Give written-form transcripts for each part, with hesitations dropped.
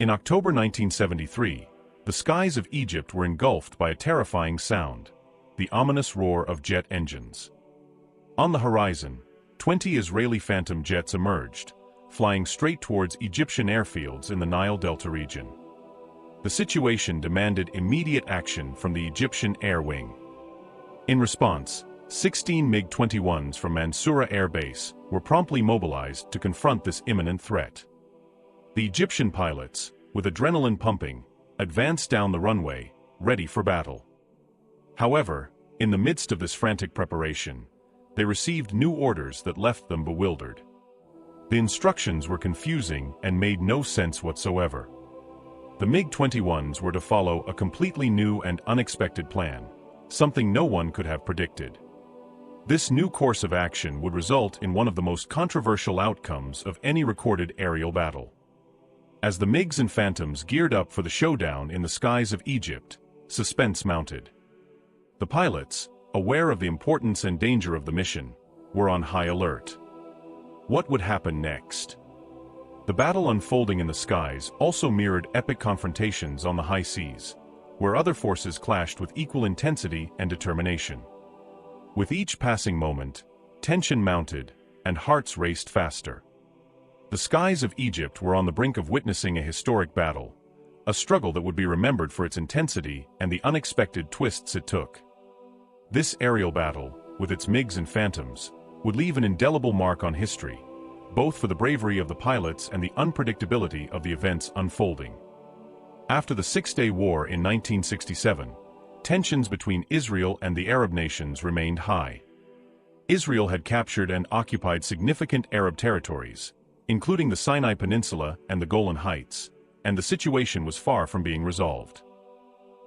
In October 1973, the skies of Egypt were engulfed by a terrifying sound, the ominous roar of jet engines. On the horizon, 20 Israeli Phantom jets emerged, flying straight towards Egyptian airfields in the Nile Delta region. The situation demanded immediate action from the Egyptian Air Wing. In response, 16 MiG-21s from Mansoura Air Base were promptly mobilized to confront this imminent threat. The Egyptian pilots, with adrenaline pumping, advanced down the runway, ready for battle. However, in the midst of this frantic preparation, they received new orders that left them bewildered. The instructions were confusing and made no sense whatsoever. The MiG-21s were to follow a completely new and unexpected plan, something no one could have predicted. This new course of action would result in one of the most controversial outcomes of any recorded aerial battle. As the MiGs and Phantoms geared up for the showdown in the skies of Egypt, suspense mounted. The pilots, aware of the importance and danger of the mission, were on high alert. What would happen next? The battle unfolding in the skies also mirrored epic confrontations on the high seas, where other forces clashed with equal intensity and determination. With each passing moment, tension mounted, and hearts raced faster. The skies of Egypt were on the brink of witnessing a historic battle, a struggle that would be remembered for its intensity and the unexpected twists it took. This aerial battle, with its MiGs and Phantoms, would leave an indelible mark on history, both for the bravery of the pilots and the unpredictability of the events unfolding. After the Six-Day War in 1967, tensions between Israel and the Arab nations remained high. Israel had captured and occupied significant Arab territories, including the Sinai Peninsula and the Golan Heights, and the situation was far from being resolved.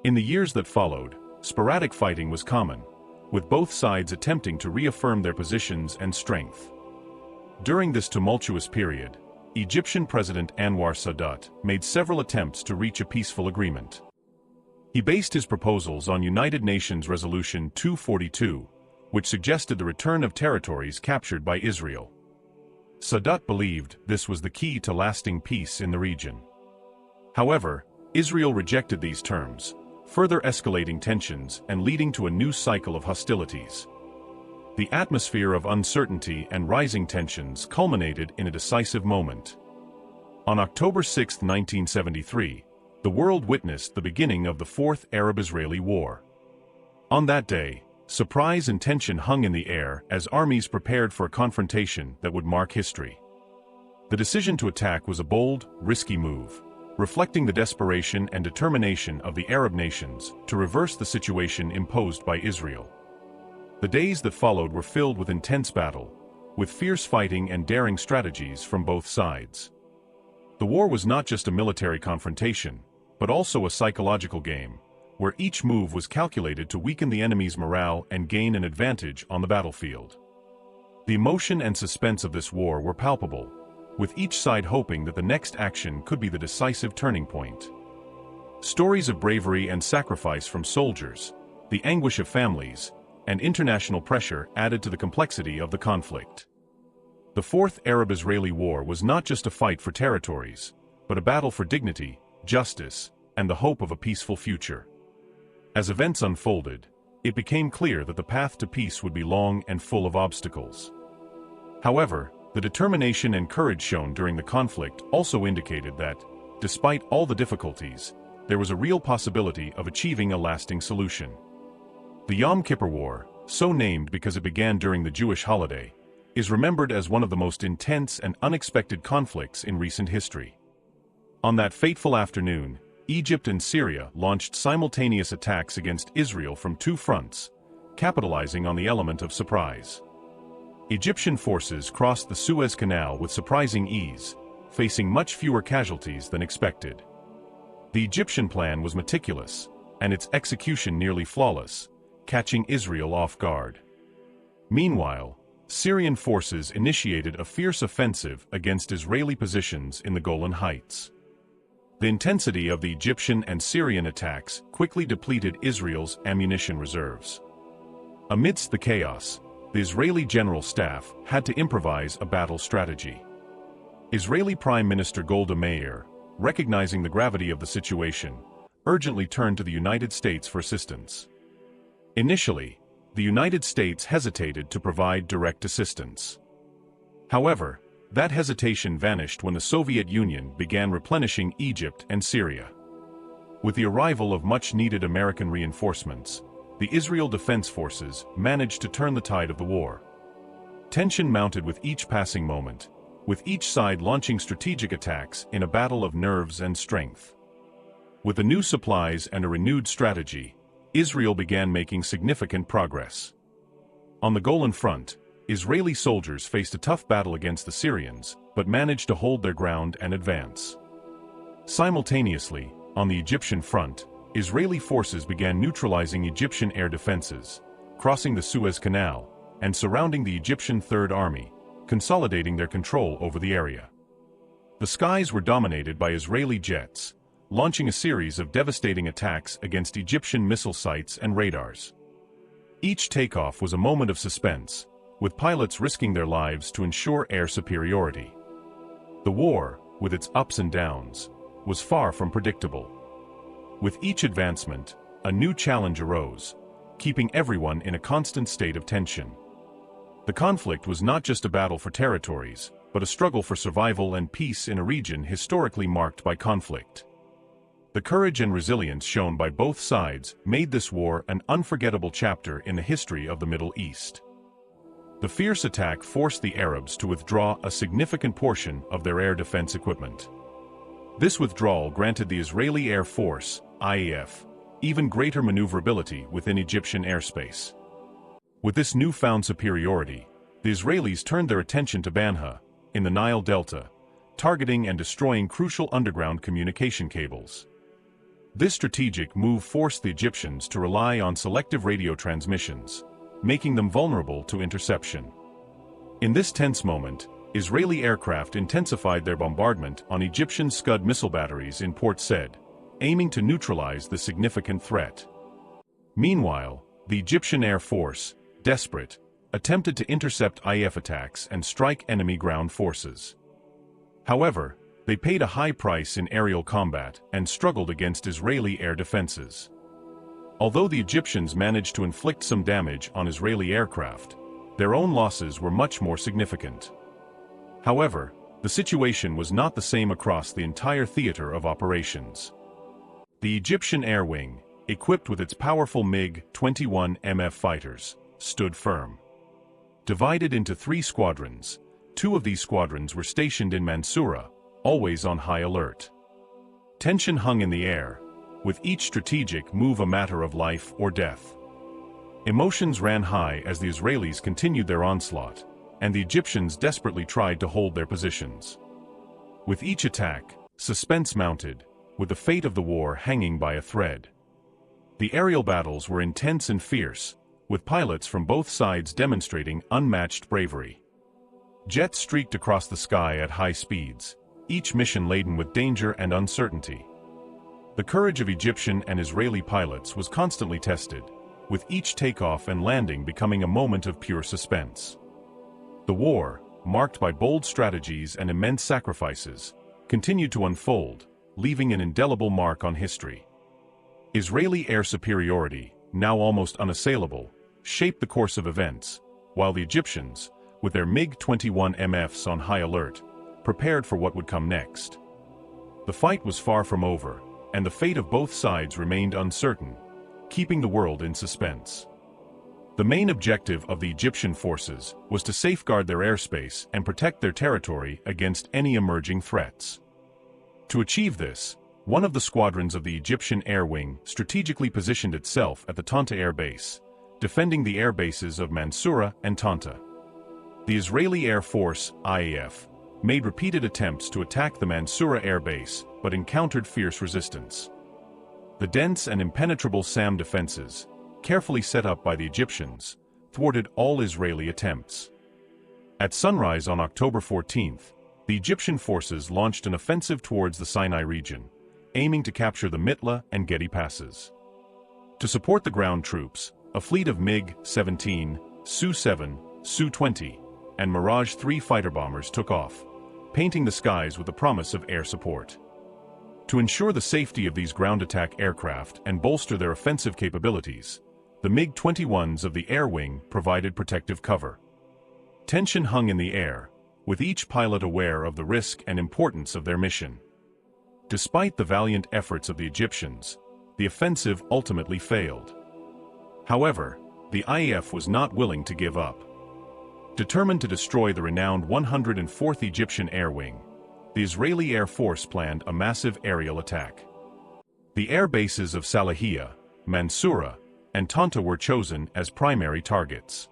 In the years that followed, sporadic fighting was common, with both sides attempting to reaffirm their positions and strength. During this tumultuous period, Egyptian President Anwar Sadat made several attempts to reach a peaceful agreement. He based his proposals on United Nations Resolution 242, which suggested the return of territories captured by Israel. Sadat believed this was the key to lasting peace in the region. However, Israel rejected these terms, further escalating tensions and leading to a new cycle of hostilities. The atmosphere of uncertainty and rising tensions culminated in a decisive moment. On October 6, 1973, the world witnessed the beginning of the Fourth Arab-Israeli War. On that day, surprise and tension hung in the air as armies prepared for a confrontation that would mark history. The decision to attack was a bold, risky move, reflecting the desperation and determination of the Arab nations to reverse the situation imposed by Israel. The days that followed were filled with intense battle, with fierce fighting and daring strategies from both sides. The war was not just a military confrontation, but also a psychological game, where each move was calculated to weaken the enemy's morale and gain an advantage on the battlefield. The emotion and suspense of this war were palpable, with each side hoping that the next action could be the decisive turning point. Stories of bravery and sacrifice from soldiers, the anguish of families, and international pressure added to the complexity of the conflict. The Fourth Arab-Israeli War was not just a fight for territories, but a battle for dignity, justice, and the hope of a peaceful future. As events unfolded, it became clear that the path to peace would be long and full of obstacles. However, the determination and courage shown during the conflict also indicated that, despite all the difficulties, there was a real possibility of achieving a lasting solution. The Yom Kippur War, so named because it began during the Jewish holiday, is remembered as one of the most intense and unexpected conflicts in recent history. On that fateful afternoon, Egypt and Syria launched simultaneous attacks against Israel from two fronts, capitalizing on the element of surprise. Egyptian forces crossed the Suez Canal with surprising ease, facing much fewer casualties than expected. The Egyptian plan was meticulous, and its execution nearly flawless, catching Israel off guard. Meanwhile, Syrian forces initiated a fierce offensive against Israeli positions in the Golan Heights. The intensity of the Egyptian and Syrian attacks quickly depleted Israel's ammunition reserves. Amidst the chaos, the Israeli General Staff had to improvise a battle strategy. Israeli Prime Minister Golda Meir, recognizing the gravity of the situation, urgently turned to the United States for assistance. Initially, the United States hesitated to provide direct assistance. However, that hesitation vanished when the Soviet Union began replenishing Egypt and Syria. With the arrival of much-needed American reinforcements, the Israel Defense Forces managed to turn the tide of the war. Tension mounted with each passing moment, with each side launching strategic attacks in a battle of nerves and strength. With the new supplies and a renewed strategy, Israel began making significant progress. On the Golan Front, Israeli soldiers faced a tough battle against the Syrians, but managed to hold their ground and advance. Simultaneously, on the Egyptian front, Israeli forces began neutralizing Egyptian air defenses, crossing the Suez Canal, and surrounding the Egyptian Third Army, consolidating their control over the area. The skies were dominated by Israeli jets, launching a series of devastating attacks against Egyptian missile sites and radars. Each takeoff was a moment of suspense, with pilots risking their lives to ensure air superiority. The war, with its ups and downs, was far from predictable. With each advancement, a new challenge arose, keeping everyone in a constant state of tension. The conflict was not just a battle for territories, but a struggle for survival and peace in a region historically marked by conflict. The courage and resilience shown by both sides made this war an unforgettable chapter in the history of the Middle East. The fierce attack forced the Arabs to withdraw a significant portion of their air defense equipment. This withdrawal granted the Israeli Air Force, IAF, even greater maneuverability within Egyptian airspace. With this newfound superiority, the Israelis turned their attention to Banha, in the Nile Delta, targeting and destroying crucial underground communication cables. This strategic move forced the Egyptians to rely on selective radio transmissions, making them vulnerable to interception. In this tense moment, Israeli aircraft intensified their bombardment on Egyptian Scud missile batteries in Port Said, aiming to neutralize the significant threat. Meanwhile, the Egyptian Air Force, desperate, attempted to intercept IAF attacks and strike enemy ground forces. However, they paid a high price in aerial combat and struggled against Israeli air defenses. Although the Egyptians managed to inflict some damage on Israeli aircraft, their own losses were much more significant. However, the situation was not the same across the entire theater of operations. The Egyptian Air Wing, equipped with its powerful MiG-21 MF fighters, stood firm. Divided into 3 squadrons, 2 of these squadrons were stationed in Mansoura, always on high alert. Tension hung in the air, with each strategic move a matter of life or death. Emotions ran high as the Israelis continued their onslaught, and the Egyptians desperately tried to hold their positions. With each attack, suspense mounted, with the fate of the war hanging by a thread. The aerial battles were intense and fierce, with pilots from both sides demonstrating unmatched bravery. Jets streaked across the sky at high speeds, each mission laden with danger and uncertainty. The courage of Egyptian and Israeli pilots was constantly tested, with each takeoff and landing becoming a moment of pure suspense. The war, marked by bold strategies and immense sacrifices, continued to unfold, leaving an indelible mark on history. Israeli air superiority, now almost unassailable, shaped the course of events, while the Egyptians, with their MiG-21 MFs on high alert, prepared for what would come next. The fight was far from over, and the fate of both sides remained uncertain, keeping the world in suspense. The main objective of the Egyptian forces was to safeguard their airspace and protect their territory against any emerging threats. To achieve this, one of the squadrons of the Egyptian Air Wing strategically positioned itself at the Tanta Air Base, defending the air bases of Mansoura and Tanta. The Israeli Air Force, IAF, made repeated attempts to attack the Mansoura Air Base, but encountered fierce resistance. The dense and impenetrable SAM defenses, carefully set up by the Egyptians, thwarted all Israeli attempts. At sunrise on October 14th, the Egyptian forces launched an offensive towards the Sinai region, aiming to capture the Mitla and Gedi passes. To support the ground troops, a fleet of MiG-17, Su-7, Su-20, and Mirage 3 fighter bombers took off, painting the skies with the promise of air support. To ensure the safety of these ground attack aircraft and bolster their offensive capabilities, the MiG-21s of the Air Wing provided protective cover. Tension hung in the air, with each pilot aware of the risk and importance of their mission. Despite the valiant efforts of the Egyptians, the offensive ultimately failed. However, the IAF was not willing to give up. Determined to destroy the renowned 104th Egyptian Air Wing, the Israeli Air Force planned a massive aerial attack. The air bases of Salahiyah, Mansoura, and Tanta were chosen as primary targets.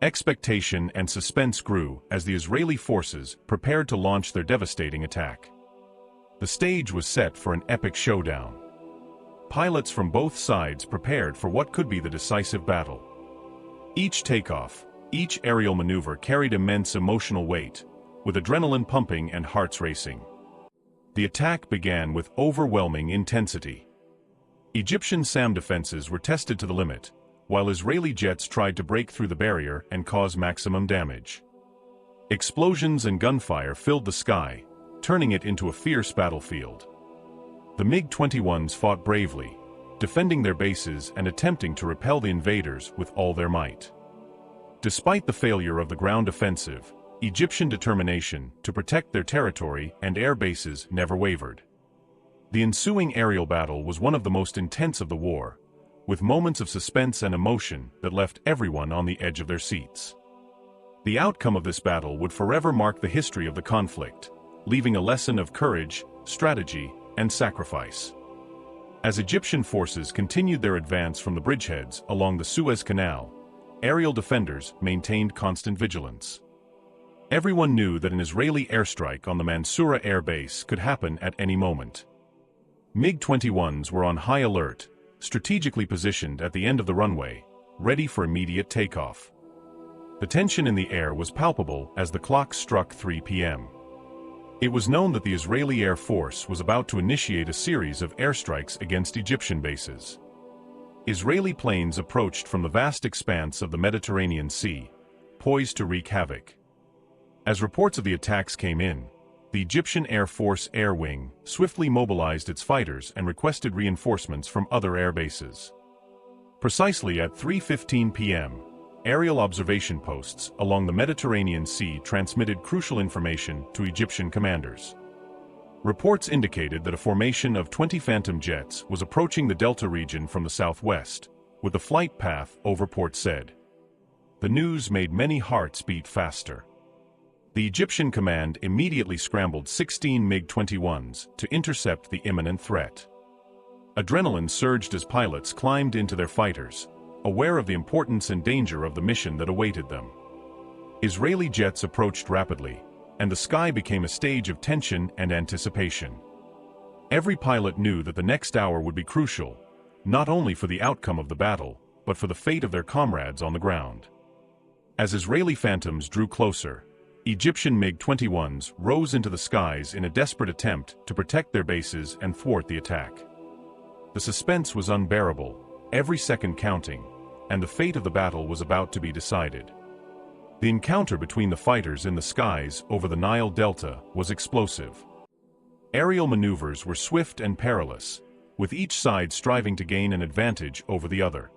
Expectation and suspense grew as the Israeli forces prepared to launch their devastating attack. The stage was set for an epic showdown. Pilots from both sides prepared for what could be the decisive battle. Each takeoff, each aerial maneuver carried immense emotional weight, with adrenaline pumping and hearts racing. The attack began with overwhelming intensity. Egyptian SAM defenses were tested to the limit, while Israeli jets tried to break through the barrier and cause maximum damage. Explosions and gunfire filled the sky, turning it into a fierce battlefield. The MiG-21s fought bravely, defending their bases and attempting to repel the invaders with all their might. Despite the failure of the ground offensive, Egyptian determination to protect their territory and air bases never wavered. The ensuing aerial battle was one of the most intense of the war, with moments of suspense and emotion that left everyone on the edge of their seats. The outcome of this battle would forever mark the history of the conflict, leaving a lesson of courage, strategy, and sacrifice. As Egyptian forces continued their advance from the bridgeheads along the Suez Canal, aerial defenders maintained constant vigilance. Everyone knew that an Israeli airstrike on the Mansoura air base could happen at any moment. MiG-21s were on high alert, strategically positioned at the end of the runway, ready for immediate takeoff. The tension in the air was palpable as the clock struck 3 p.m. It was known that the Israeli Air Force was about to initiate a series of airstrikes against Egyptian bases. Israeli planes approached from the vast expanse of the Mediterranean Sea, poised to wreak havoc. As reports of the attacks came in, the Egyptian Air Force Air Wing swiftly mobilized its fighters and requested reinforcements from other air bases. Precisely at 3:15 p.m., aerial observation posts along the Mediterranean Sea transmitted crucial information to Egyptian commanders. Reports indicated that a formation of 20 Phantom jets was approaching the Delta region from the southwest, with the flight path over Port Said. The news made many hearts beat faster. The Egyptian command immediately scrambled 16 MiG-21s to intercept the imminent threat. Adrenaline surged as pilots climbed into their fighters, aware of the importance and danger of the mission that awaited them. Israeli jets approached rapidly, and the sky became a stage of tension and anticipation. Every pilot knew that the next hour would be crucial, not only for the outcome of the battle, but for the fate of their comrades on the ground. As Israeli Phantoms drew closer, Egyptian MiG-21s rose into the skies in a desperate attempt to protect their bases and thwart the attack. The suspense was unbearable, every second counting, and the fate of the battle was about to be decided. The encounter between the fighters in the skies over the Nile Delta was explosive. Aerial maneuvers were swift and perilous, with each side striving to gain an advantage over the other.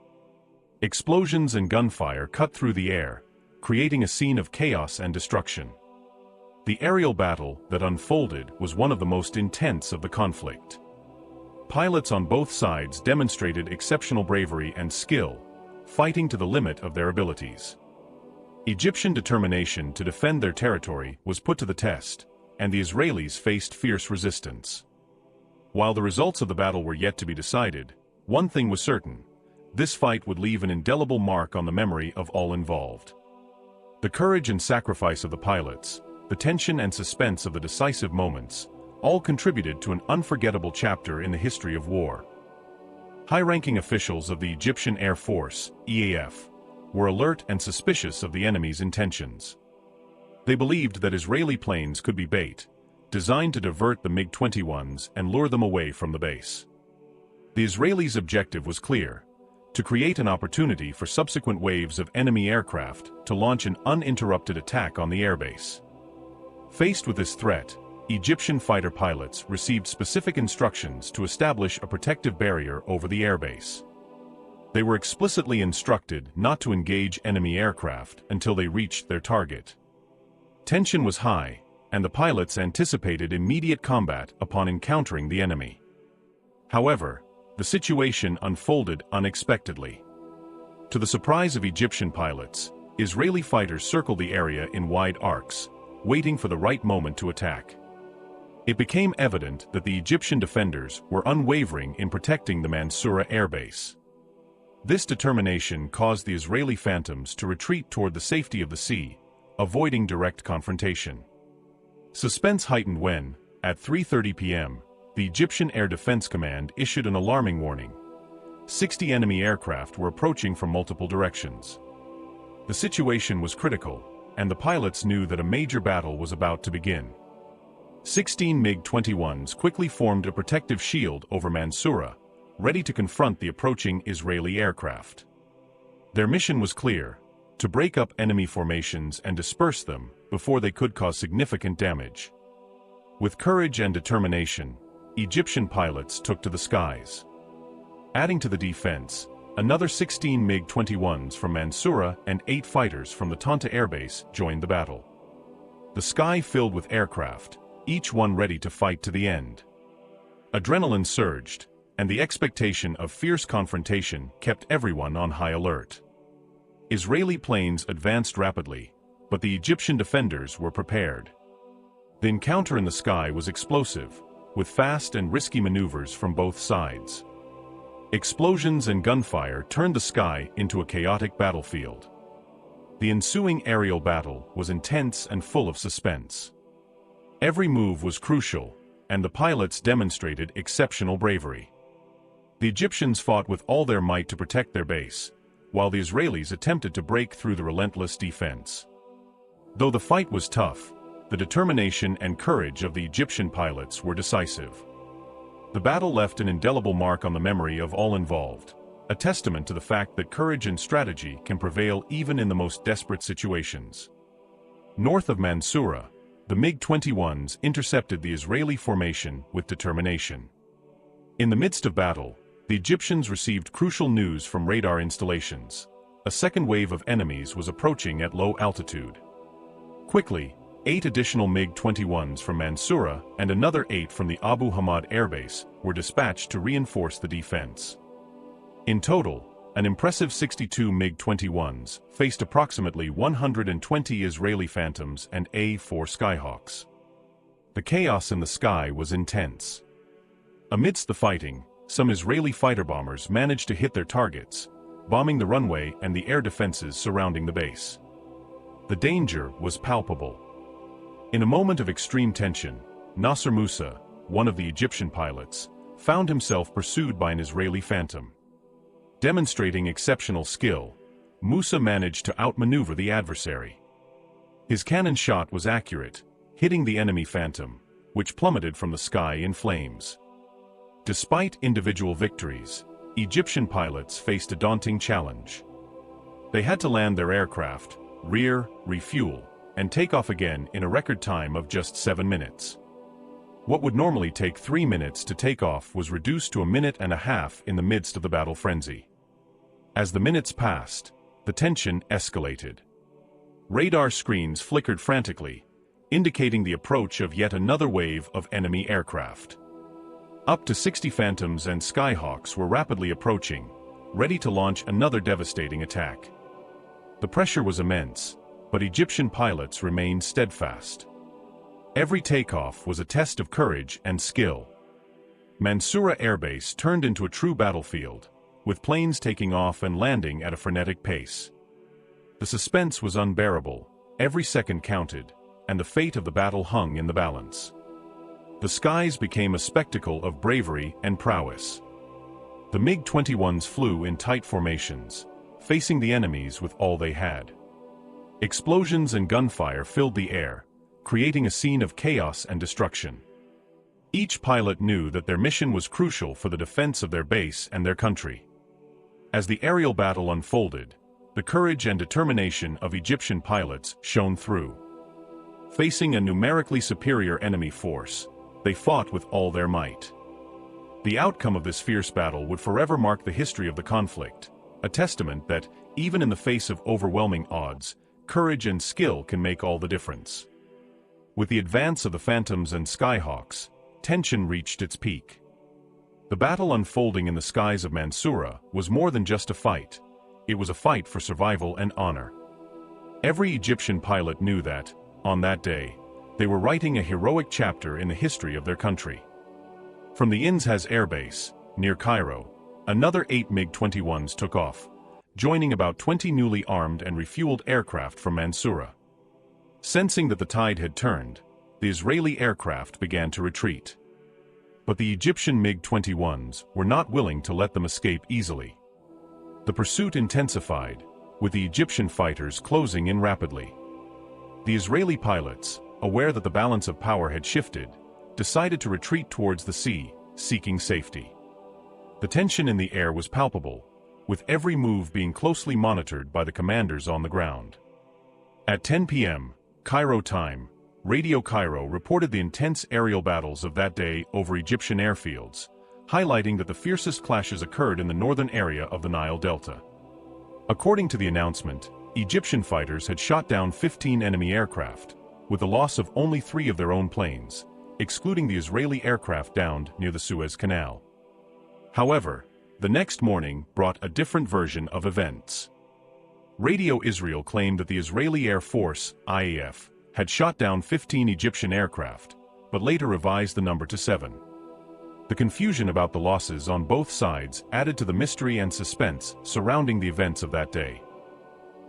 Explosions and gunfire cut through the air, creating a scene of chaos and destruction. The aerial battle that unfolded was one of the most intense of the conflict. Pilots on both sides demonstrated exceptional bravery and skill, fighting to the limit of their abilities. Egyptian determination to defend their territory was put to the test, and the Israelis faced fierce resistance. While the results of the battle were yet to be decided, one thing was certain: this fight would leave an indelible mark on the memory of all involved. The courage and sacrifice of the pilots, the tension and suspense of the decisive moments, all contributed to an unforgettable chapter in the history of war. High-ranking officials of the Egyptian Air Force, EAF, were alert and suspicious of the enemy's intentions. They believed that Israeli planes could be bait, designed to divert the MiG-21s and lure them away from the base. The Israelis' objective was clear: to create an opportunity for subsequent waves of enemy aircraft to launch an uninterrupted attack on the airbase. Faced with this threat, Egyptian fighter pilots received specific instructions to establish a protective barrier over the airbase. They were explicitly instructed not to engage enemy aircraft until they reached their target. Tension was high, and the pilots anticipated immediate combat upon encountering the enemy. However, the situation unfolded unexpectedly. To the surprise of Egyptian pilots, Israeli fighters circled the area in wide arcs, waiting for the right moment to attack. It became evident that the Egyptian defenders were unwavering in protecting the Mansoura airbase. This determination caused the Israeli Phantoms to retreat toward the safety of the sea, avoiding direct confrontation. Suspense heightened when, at 3:30 p.m., the Egyptian Air Defense Command issued an alarming warning. 60 enemy aircraft were approaching from multiple directions. The situation was critical, and the pilots knew that a major battle was about to begin. 16 MiG-21s quickly formed a protective shield over Mansoura, ready to confront the approaching Israeli aircraft. Their mission was clear: to break up enemy formations and disperse them before they could cause significant damage. With courage and determination, Egyptian pilots took to the skies. Adding to the defense, another 16 MiG-21s from Mansoura and 8 fighters from the Tanta airbase joined the battle. The sky filled with aircraft, each one ready to fight to the end. Adrenaline surged, and the expectation of fierce confrontation kept everyone on high alert. Israeli planes advanced rapidly, but the Egyptian defenders were prepared. The encounter in the sky was explosive, with fast and risky maneuvers from both sides. Explosions and gunfire turned the sky into a chaotic battlefield. The ensuing aerial battle was intense and full of suspense. Every move was crucial, and the pilots demonstrated exceptional bravery. The Egyptians fought with all their might to protect their base, while the Israelis attempted to break through the relentless defense. Though the fight was tough, the determination and courage of the Egyptian pilots were decisive. The battle left an indelible mark on the memory of all involved, a testament to the fact that courage and strategy can prevail even in the most desperate situations. North of Mansoura, the MiG-21s intercepted the Israeli formation with determination. In the midst of battle, the Egyptians received crucial news from radar installations. A second wave of enemies was approaching at low altitude. Quickly, 8 additional MiG-21s from Mansoura and another 8 from the Abu Hamad airbase were dispatched to reinforce the defense. In total, an impressive 62 MiG-21s faced approximately 120 Israeli Phantoms and A-4 Skyhawks. The chaos in the sky was intense. Amidst the fighting, some Israeli fighter bombers managed to hit their targets, bombing the runway and the air defenses surrounding the base. The danger was palpable. In a moment of extreme tension, Nasser Musa, one of the Egyptian pilots, found himself pursued by an Israeli Phantom. Demonstrating exceptional skill, Musa managed to outmaneuver the adversary. His cannon shot was accurate, hitting the enemy Phantom, which plummeted from the sky in flames. Despite individual victories, Egyptian pilots faced a daunting challenge. They had to land their aircraft, refuel, and take off again in a record time of just 7 minutes. What would normally take 3 minutes to take off was reduced to 1.5 minutes in the midst of the battle frenzy. As the minutes passed, the tension escalated. Radar screens flickered frantically, indicating the approach of yet another wave of enemy aircraft. Up to 60 Phantoms and Skyhawks were rapidly approaching, ready to launch another devastating attack. The pressure was immense, but Egyptian pilots remained steadfast. Every takeoff was a test of courage and skill. Mansoura Air Base turned into a true battlefield, with planes taking off and landing at a frenetic pace. The suspense was unbearable, every second counted, and the fate of the battle hung in the balance. The skies became a spectacle of bravery and prowess. The MiG-21s flew in tight formations, facing the enemies with all they had. Explosions and gunfire filled the air, creating a scene of chaos and destruction. Each pilot knew that their mission was crucial for the defense of their base and their country. As the aerial battle unfolded, the courage and determination of Egyptian pilots shone through. Facing a numerically superior enemy force, they fought with all their might. The outcome of this fierce battle would forever mark the history of the conflict, a testament that, even in the face of overwhelming odds, courage and skill can make all the difference. With the advance of the Phantoms and Skyhawks, tension reached its peak. The battle unfolding in the skies of Mansoura was more than just a fight. It was a fight for survival and honor. Every Egyptian pilot knew that, on that day, they were writing a heroic chapter in the history of their country. From the Inzhaz Air Base, near Cairo, another 8 MiG-21s took off, joining about 20 newly armed and refueled aircraft from Mansoura. Sensing that the tide had turned, the Israeli aircraft began to retreat. But the Egyptian MiG-21s were not willing to let them escape easily. The pursuit intensified, with the Egyptian fighters closing in rapidly. The Israeli pilots, aware that the balance of power had shifted, decided to retreat towards the sea, seeking safety. The tension in the air was palpable, with every move being closely monitored by the commanders on the ground. At 10 p.m., Cairo time, Radio Cairo reported the intense aerial battles of that day over Egyptian airfields, highlighting that the fiercest clashes occurred in the northern area of the Nile Delta. According to the announcement, Egyptian fighters had shot down 15 enemy aircraft, with the loss of only 3 of their own planes, excluding the Israeli aircraft downed near the Suez Canal. However, the next morning brought a different version of events. Radio Israel claimed that the Israeli Air Force, IAF, had shot down 15 Egyptian aircraft, but later revised the number to 7. The confusion about the losses on both sides added to the mystery and suspense surrounding the events of that day.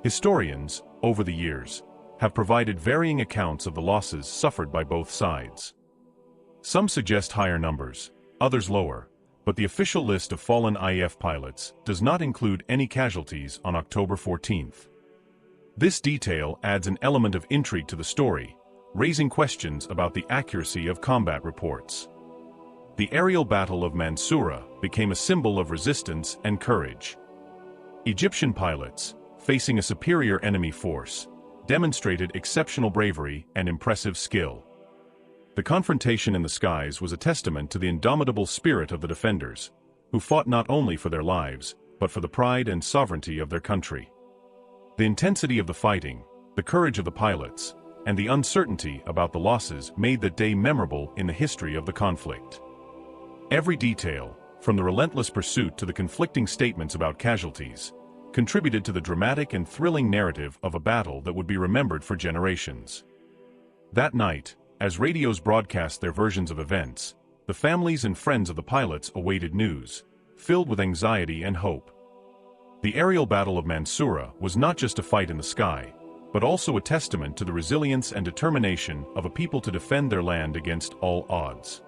Historians, over the years, have provided varying accounts of the losses suffered by both sides. Some suggest higher numbers, others lower, but the official list of fallen IAF pilots does not include any casualties on October 14th. This detail adds an element of intrigue to the story, raising questions about the accuracy of combat reports. The aerial battle of Mansoura became a symbol of resistance and courage. Egyptian pilots, facing a superior enemy force, demonstrated exceptional bravery and impressive skill. The confrontation in the skies was a testament to the indomitable spirit of the defenders, who fought not only for their lives, but for the pride and sovereignty of their country. The intensity of the fighting, the courage of the pilots, and the uncertainty about the losses made that day memorable in the history of the conflict. Every detail, from the relentless pursuit to the conflicting statements about casualties, contributed to the dramatic and thrilling narrative of a battle that would be remembered for generations. That night, as radios broadcast their versions of events, the families and friends of the pilots awaited news, filled with anxiety and hope. The aerial battle of Mansoura was not just a fight in the sky, but also a testament to the resilience and determination of a people to defend their land against all odds.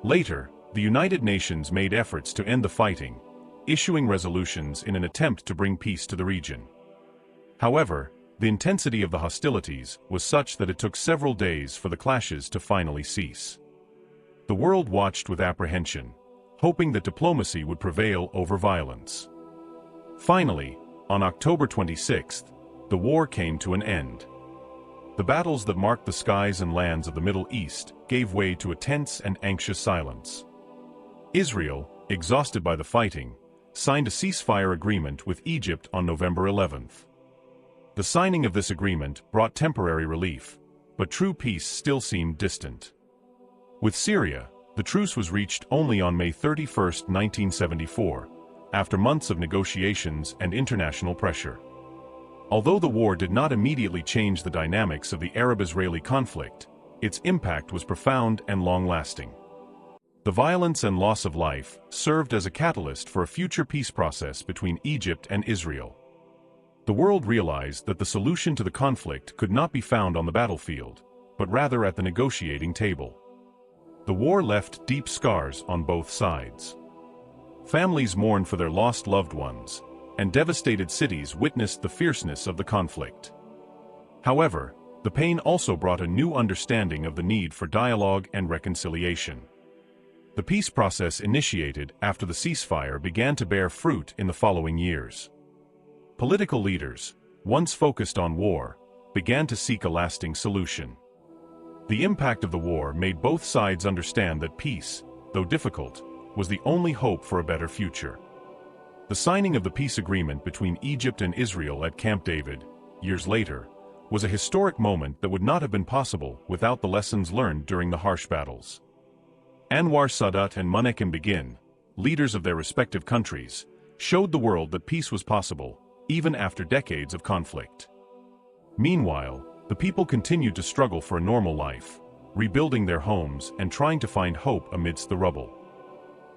Later, the United Nations made efforts to end the fighting, issuing resolutions in an attempt to bring peace to the region. However, the intensity of the hostilities was such that it took several days for the clashes to finally cease. The world watched with apprehension, hoping that diplomacy would prevail over violence. Finally, on October 26th, the war came to an end. The battles that marked the skies and lands of the Middle East gave way to a tense and anxious silence. Israel, exhausted by the fighting, signed a ceasefire agreement with Egypt on November 11th. The signing of this agreement brought temporary relief, but true peace still seemed distant. With Syria, the truce was reached only on May 31, 1974, after months of negotiations and international pressure. Although the war did not immediately change the dynamics of the Arab-Israeli conflict, its impact was profound and long-lasting. The violence and loss of life served as a catalyst for a future peace process between Egypt and Israel. The world realized that the solution to the conflict could not be found on the battlefield, but rather at the negotiating table. The war left deep scars on both sides. Families mourned for their lost loved ones, and devastated cities witnessed the fierceness of the conflict. However, the pain also brought a new understanding of the need for dialogue and reconciliation. The peace process initiated after the ceasefire began to bear fruit in the following years. Political leaders, once focused on war, began to seek a lasting solution. The impact of the war made both sides understand that peace, though difficult, was the only hope for a better future. The signing of the peace agreement between Egypt and Israel at Camp David, years later, was a historic moment that would not have been possible without the lessons learned during the harsh battles. Anwar Sadat and Menachem Begin, leaders of their respective countries, showed the world that peace was possible, even after decades of conflict. Meanwhile, the people continued to struggle for a normal life, rebuilding their homes and trying to find hope amidst the rubble.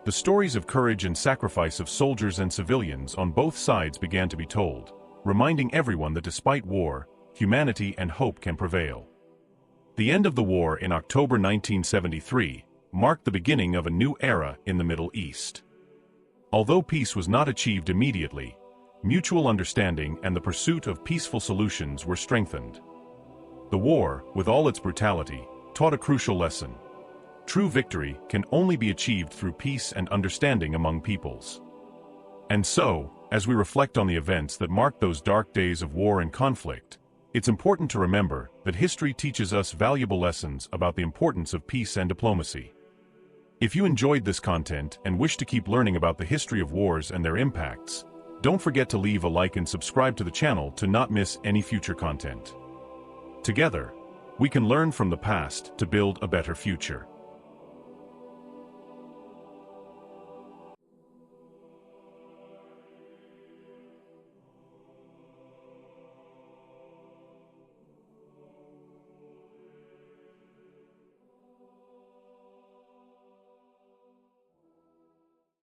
The stories of courage and sacrifice of soldiers and civilians on both sides began to be told, reminding everyone that despite war, humanity and hope can prevail. The end of the war in October 1973 marked the beginning of a new era in the Middle East. Although peace was not achieved immediately, mutual understanding and the pursuit of peaceful solutions were strengthened. The war, with all its brutality, taught a crucial lesson. True victory can only be achieved through peace and understanding among peoples. And so, as we reflect on the events that marked those dark days of war and conflict, it's important to remember that history teaches us valuable lessons about the importance of peace and diplomacy. If you enjoyed this content and wish to keep learning about the history of wars and their impacts, don't forget to leave a like and subscribe to the channel to not miss any future content. Together, we can learn from the past to build a better future.